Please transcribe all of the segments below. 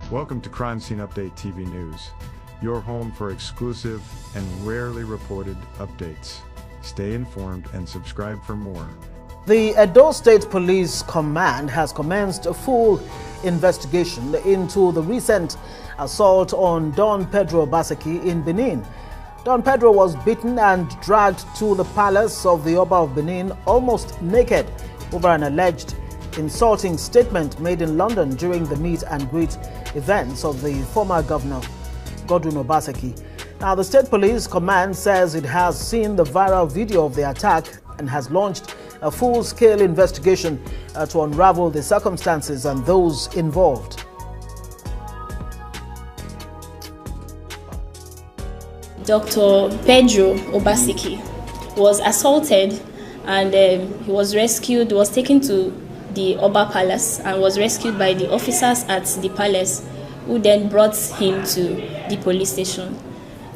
Welcome to Crime Scene Update TV News, your home for exclusive and rarely reported updates. Stay informed and subscribe for more. The Edo State Police Command has commenced a full investigation into the recent assault on Don Pedro Obaseki in Benin. Don Pedro was beaten and dragged to the palace of the Oba of Benin almost naked over an alleged insulting statement made in London during the meet and greet events of the former governor, Godwin Obaseki. Now, the State Police Command says it has seen the viral video of the attack and has launched a full-scale investigation to unravel the circumstances and those involved. Dr. Pedro Obaseki was assaulted and he was rescued, was taken to the Oba Palace and was rescued by the officers at the palace, who then brought him to the police station.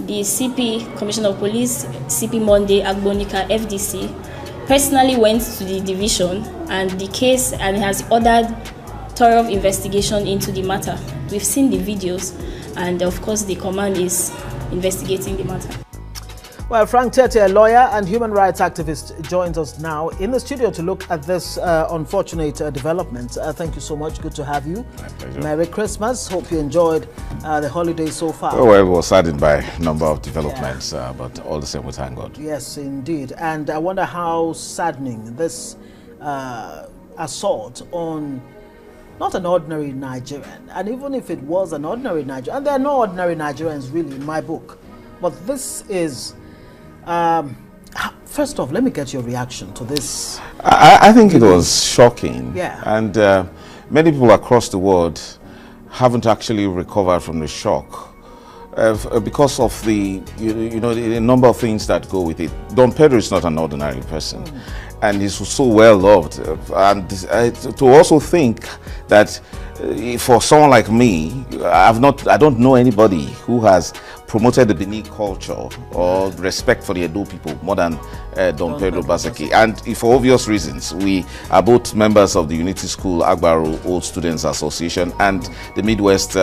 The CP, Commissioner of Police, CP Monday Agbonika, FDC, personally went to the division and the case and has ordered thorough investigation into the matter. We've seen the videos and of course the command is investigating the matter. Well, Frank Tete, a lawyer and human rights activist, joins us now in the studio to look at this unfortunate development. Thank you so much. Good to have you. My pleasure. Merry Christmas. Hope you enjoyed the holidays so far. Oh, well, we were saddened by a number of developments, but all the same, we thank God. Yes, indeed. And I wonder how saddening this assault on not an ordinary Nigerian, and even if it was an ordinary Nigerian, and there are no ordinary Nigerians really in my book, but this is, first off, let me get your reaction to this. I think it was shocking. Yeah. And many people across the world haven't actually recovered from the shock because of the, the number of things that go with it. Don Pedro is not an ordinary person. And he's so well loved, and to also think that for someone like me, I don't know anybody who has promoted the Benin culture or respect for the Edo people more than Don Pedro Obaseki. And for obvious reasons, we are both members of the Unity School Agbaro Old Students Association and the Midwest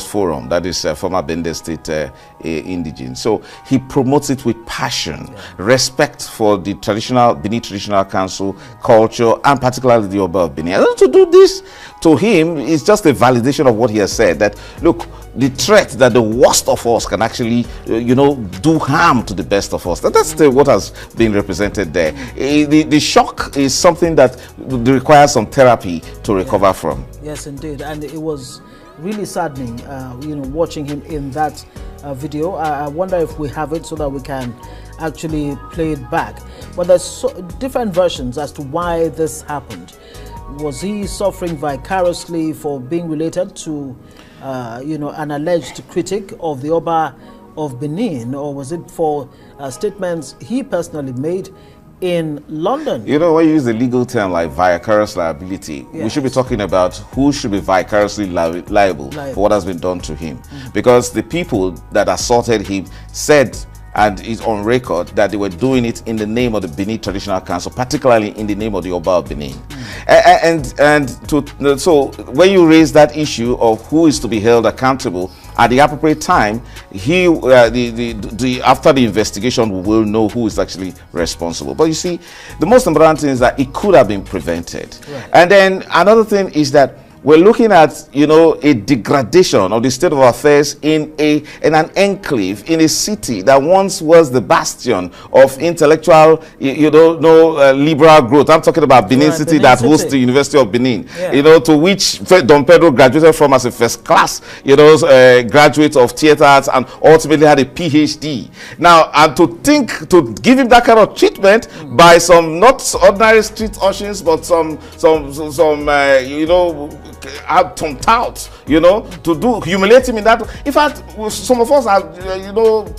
Forum, that is former Bende State indigene. So he promotes it with passion, respect for the traditional Benin Traditional Council culture, and particularly the Oba of Benin. And to do this to him is just a validation of what he has said, that look, the threat that the worst of us can actually, do harm to the best of us. That's what has been represented there. The shock is something that requires some therapy to recover from. Yes, indeed. And it was really saddening, watching him in that video. I wonder if we have it so that we can actually play it back. But there's different versions as to why this happened. Was he suffering vicariously for being related to an alleged critic of the Oba of Benin, or was it for statements he personally made in London? When you use the legal term like vicarious liability, yes, we should be talking about who should be vicariously liable for what has been done to him. Because the people that assaulted him said, and is on record, that they were doing it in the name of the Benin Traditional Council, particularly in the name of the Oba of Benin. So when you raise that issue of who is to be held accountable, at the appropriate time, after the investigation, we will know who is actually responsible. But you see, the most important thing is that it could have been prevented. Right. And then another thing is that we're looking at, a degradation of the state of affairs in an enclave, in a city that once was the bastion of intellectual, liberal growth. I'm talking about Benin City, that hosts the University of Benin, to which Don Pedro graduated from as a first class, graduate of theater arts, and ultimately had a PhD. Now, and to give him that kind of treatment by some not ordinary street urchins, but some out to humiliate him in that. In fact, some of us are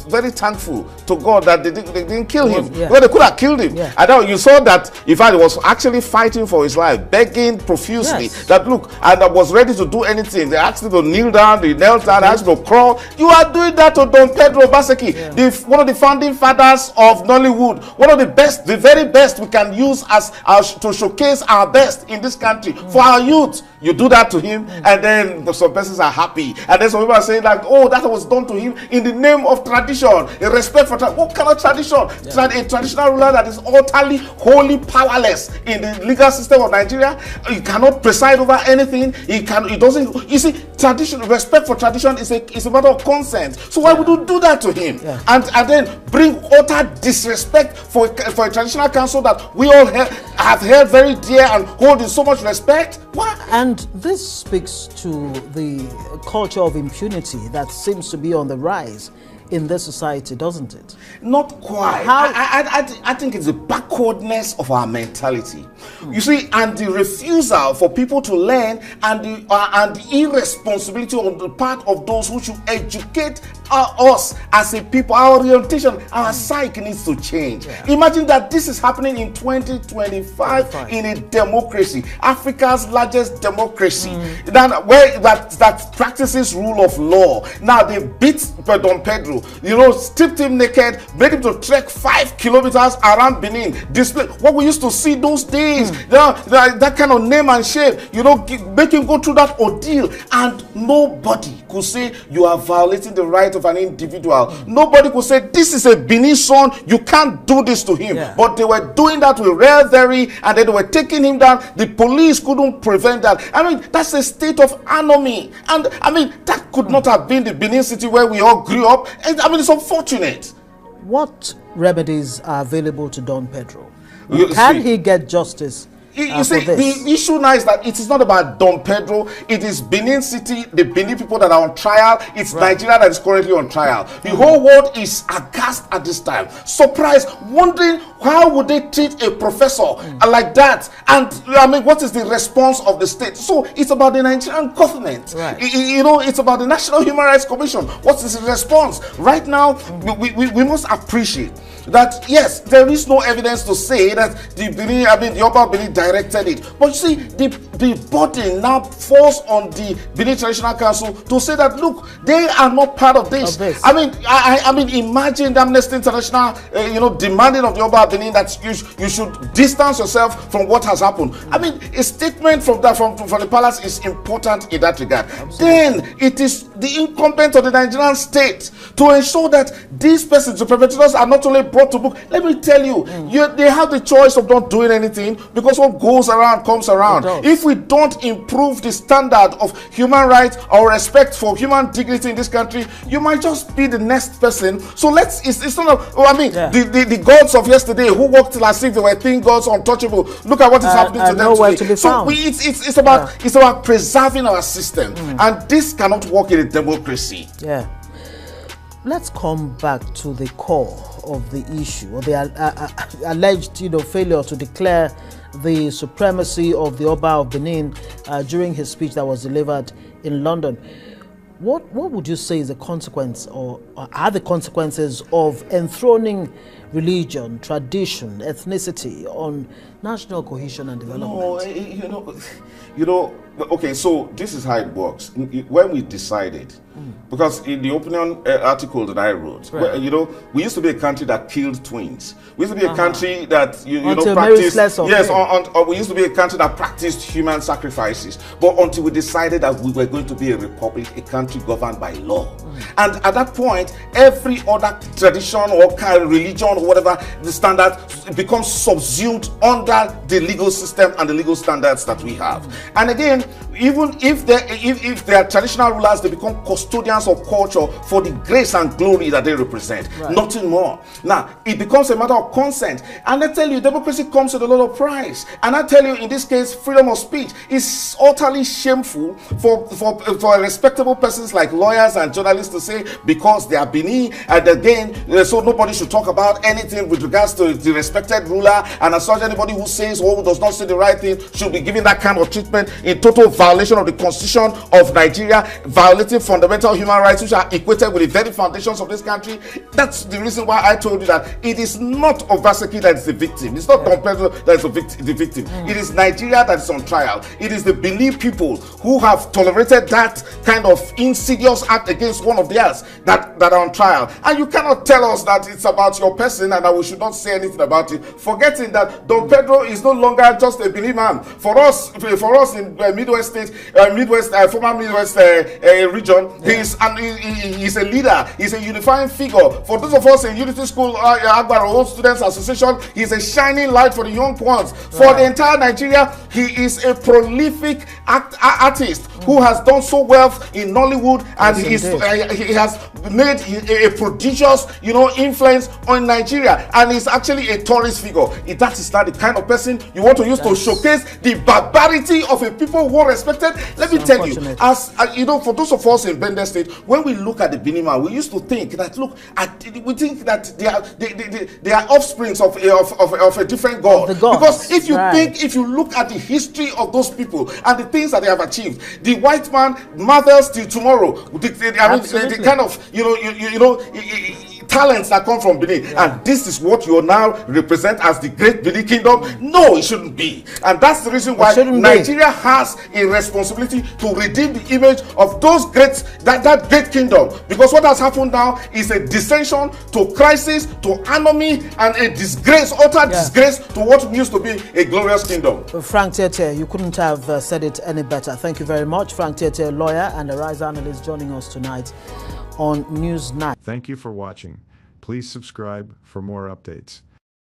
very thankful to God that they didn't kill him. Well, they could have killed him. And now you saw that, in fact, he was actually fighting for his life, begging profusely that look, and I was ready to do anything. They asked him to kneel down, they knelt down, they asked him to crawl. You are doing that to Don Pedro Obaseki, one of the founding fathers of Nollywood, one of the best, the very best we can use as to showcase our best in this country for our youth. You do that to him, and then some persons are happy, and then some people are saying that, oh, that was done to him in the name of tradition, a respect for what kind of tradition? A traditional ruler that is utterly, wholly powerless in the legal system of Nigeria. He cannot preside over anything. He doesn't. You see, tradition, respect for tradition is a matter of consent. So why would you do that to him? And then bring utter disrespect for a traditional council that we all have held very dear and hold in so much respect? What? And this speaks to the culture of impunity that seems to be on the rise in this society, doesn't it? Not quite. I think it's the backwardness of our mentality. You see, and the refusal for people to learn, and the irresponsibility on the part of those who should educate us as a people. Our orientation, our psyche needs to change. Imagine that this is happening in 2025 in a democracy, Africa's largest democracy, that practices rule of law. Now they beat Don Pedro, stripped him naked, made him to trek 5 kilometers around Benin, display what we used to see those days, that kind of name and shame, make him go through that ordeal, and nobody could say you are violating the right of an individual. Nobody could say this is a Benin son, you can't do this to him. But they were doing that with revelry, and then they were taking him down. The police couldn't prevent that. I mean, that's a state of anomy, and I mean, that could not have been the Benin city where we all grew up. And I mean, it's unfortunate. What remedies are available to Don Pedro? Can he get justice? You see, the issue now is that it is not about Don Pedro. It is Benin City, the Benin people that are on trial. It's Nigeria that is currently on trial. The whole world is aghast at this time, surprised, wondering how would they treat a professor like that. And I mean, what is the response of the state? So it's about the Nigerian government. It's about the National Human Rights Commission. What is the response? Right now, we must appreciate that, yes, there is no evidence to say that the Oba Benin directed it. But you see, the burden now falls on the Benin Traditional Council to say that, look, they are not part of this. I mean, imagine the Amnesty International, demanding of the Oba Benin that you should distance yourself from what has happened. I mean, a statement from the palace is important in that regard. Then it is the incumbent of the Nigerian state to ensure that these persons, the perpetrators, are not only brought to book. Let me tell you, they have the choice of not doing anything, because what goes around comes around. If we don't improve the standard of human rights or respect for human dignity in this country, you might just be the next person. So it's not, the gods of yesterday who walked as if they were thin gods, untouchable. Look at what is happening to them today. So it's about preserving our system, and this cannot work in a democracy. Let's come back to the core of the issue, or the alleged failure to declare the supremacy of the Oba of Benin during his speech that was delivered in London. What would you say is the consequence, or are the consequences of enthroning religion, tradition, ethnicity on national cohesion and development? Okay, so this is how it works. When we decided, because in the opinion article that I wrote, we used to be a country that killed twins. We used to be a country that practiced. We used to be a country that practiced human sacrifices. But until we decided that we were going to be a republic, a country governed by law, and at that point, every other tradition or kind of religion or whatever the standard becomes subsumed under the legal system and the legal standards that we have. And again, even if they are traditional rulers, they become custodians of culture for the grace and glory that they represent. Nothing more. Now, it becomes a matter of consent. And I tell you, democracy comes with a lot of price. And I tell you, in this case, freedom of speech is utterly shameful for respectable persons like lawyers and journalists to say, because they are Benin, and again, so nobody should talk about anything with regards to the respected ruler, and as such, anybody who says or who does not say the right thing should be given that kind of treatment, in total violation of the Constitution of Nigeria, violating fundamental human rights which are equated with the very foundations of this country. That's the reason why I told you that it is not Obaseki that is the victim. It's not Don Pedro that is the victim. It is Nigeria that is on trial. It is the Benin people who have tolerated that kind of insidious act against one of theirs that are on trial. And you cannot tell us that it's about your person and that we should not say anything about it, forgetting that Don Pedro is no longer just a Benin man. For us in Midwest State, former Midwest region. He's a leader. He's a unifying figure. For those of us in Unity School, Agbaro Students Association, he's a shining light for the young ones. For the entire Nigeria, he is a prolific artist who has done so well in Nollywood, and he has made a prodigious, influence on Nigeria, and he's actually a tourist figure. That is not the kind of person you want to use to showcase the barbarity of a people who are respected. Let me tell you, as for those of us in Bende State, when we look at the Binima, we used to think that we think that they are offsprings of a different god. Because if you look at the history of those people and the things that they have achieved, the white man marvels till tomorrow. The kind of talents that come from Benin, and this is what you now represent as the great Benin Kingdom. No, it shouldn't be, and that's the reason why Nigeria has a responsibility to redeem the image of those that great kingdom. Because what has happened now is a dissension, to crisis, to anomy, and a disgrace, utter disgrace to what used to be a glorious kingdom. Frank Tete, you couldn't have said it any better. Thank you very much, Frank Tete, lawyer and a Rise analyst, joining us tonight on News 9. Thank you for watching. Please subscribe for more updates.